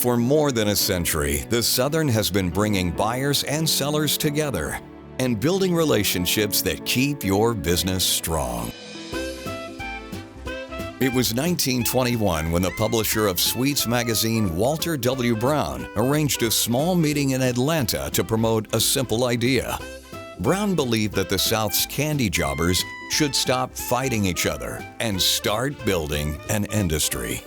For more than a century, the Southern has been bringing buyers and sellers together and building relationships that keep your business strong. It was 1921 when the publisher of Sweets magazine, Walter W. Brown, arranged a small meeting in Atlanta to promote a simple idea. Brown believed that the South's candy jobbers should stop fighting each other and start building an industry.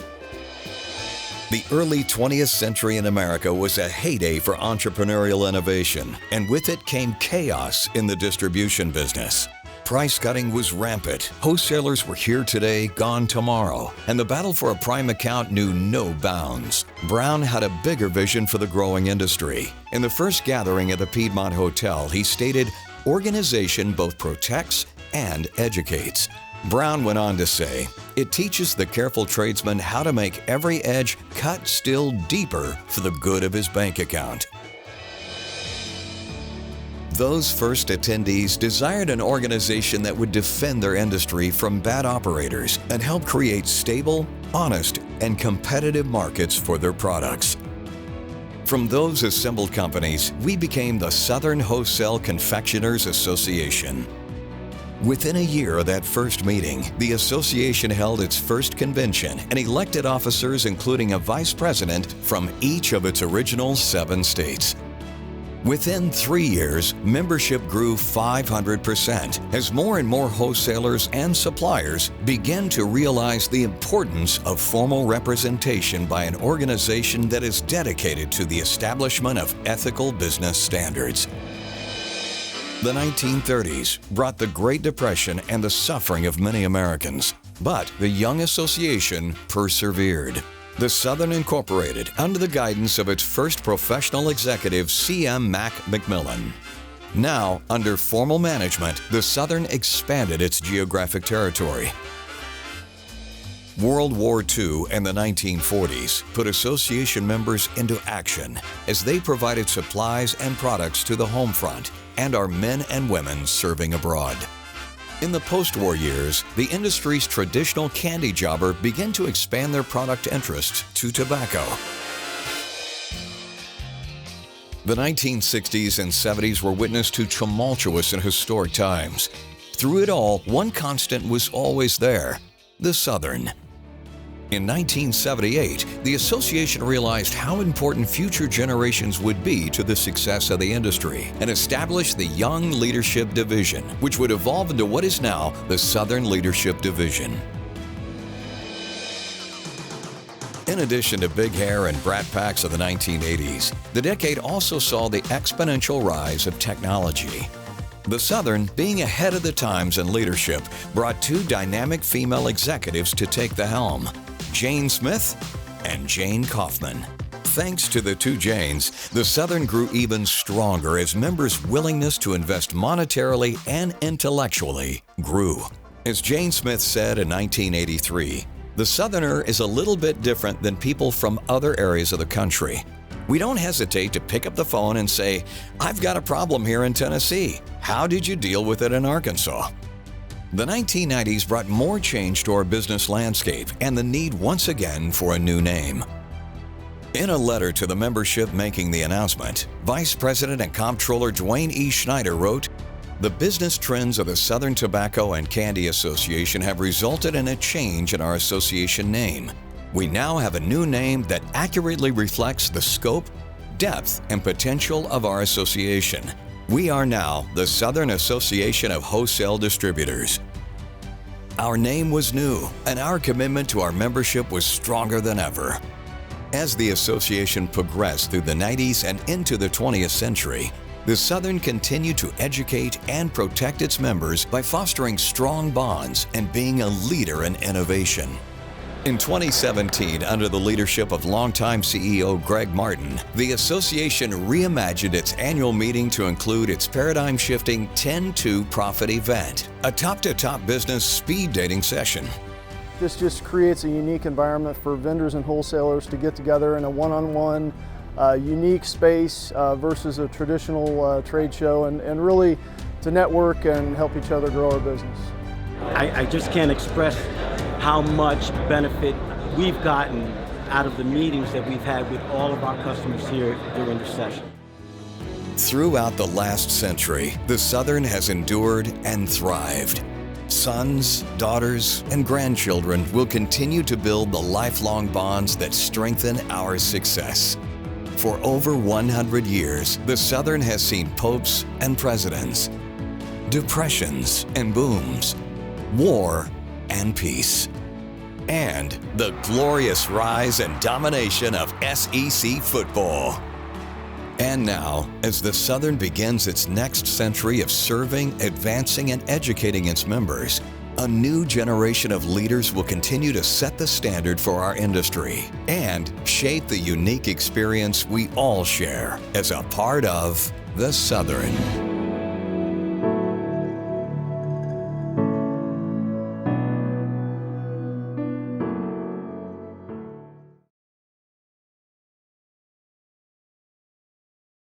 The early 20th century in America was a heyday for entrepreneurial innovation, and with it came chaos in the distribution business. Price cutting was rampant, wholesalers were here today, gone tomorrow, and the battle for a prime account knew no bounds. Brown had a bigger vision for the growing industry. In the first gathering at the Piedmont Hotel, he stated, "Organization both protects and educates." Brown went on to say, "It teaches the careful tradesman how to make every edge cut still deeper for the good of his bank account." Those first attendees desired an organization that would defend their industry from bad operators and help create stable, honest, and competitive markets for their products. From those assembled companies, we became the Southern Wholesale Confectioners Association. Within a year of that first meeting, the association held its first convention and elected officers, including a vice president from each of its original 7 states. Within 3 years, membership grew 500% as more and more wholesalers and suppliers began to realize the importance of formal representation by an organization that is dedicated to the establishment of ethical business standards. The 1930s brought the Great Depression and the suffering of many Americans, but the young association persevered. The Southern incorporated under the guidance of its first professional executive, C.M. Mac McMillan. Now, under formal management, the Southern expanded its geographic territory. World War II and the 1940s put association members into action as they provided supplies and products to the home front and our men and women serving abroad. In the post-war years, the industry's traditional candy jobber began to expand their product interests to tobacco. The 1960s and 70s were witness to tumultuous and historic times. Through it all, one constant was always there: the Southern. In 1978, the association realized how important future generations would be to the success of the industry and established the Young Leadership Division, which would evolve into what is now the Southern Leadership Division. In addition to Big Hair and Brat Packs of the 1980s, the decade also saw the exponential rise of technology. The Southern, being ahead of the times in leadership, brought 2 dynamic female executives to take the helm: Jane Smith and Jane Kaufman. Thanks to the 2 Janes, the Southern grew even stronger as members' willingness to invest monetarily and intellectually grew. As Jane Smith said in 1983, "The Southerner is a little bit different than people from other areas of the country. We don't hesitate to pick up the phone and say, 'I've got a problem here in Tennessee. How did you deal with it in Arkansas?'" The 1990s brought more change to our business landscape and the need once again for a new name. In a letter to the membership making the announcement, Vice President and Comptroller Dwayne E. Schneider wrote, "The business trends of the Southern Tobacco and Candy Association have resulted in a change in our association name. We now have a new name that accurately reflects the scope, depth, and potential of our association. We are now the Southern Association of Wholesale Distributors." Our name was new, and our commitment to our membership was stronger than ever. As the association progressed through the 90s and into the 20th century, the Southern continued to educate and protect its members by fostering strong bonds and being a leader in innovation. In 2017, under the leadership of longtime CEO Greg Martin, the association reimagined its annual meeting to include its paradigm-shifting 10-2 Profit event, a top-to-top business speed dating session. This just creates a unique environment for vendors and wholesalers to get together in a one-on-one, unique space versus a traditional trade show, and really to network and help each other grow our business. I just can't express how much benefit we've gotten out of the meetings that we've had with all of our customers here during the session. Throughout the last century, the Southern has endured and thrived. Sons, daughters, and grandchildren will continue to build the lifelong bonds that strengthen our success. For over 100 years, the Southern has seen popes and presidents, depressions and booms, war and peace, and the glorious rise and domination of SEC football. And now, as the Southern begins its next century of serving, advancing, and educating its members, a new generation of leaders will continue to set the standard for our industry and shape the unique experience we all share as a part of the Southern.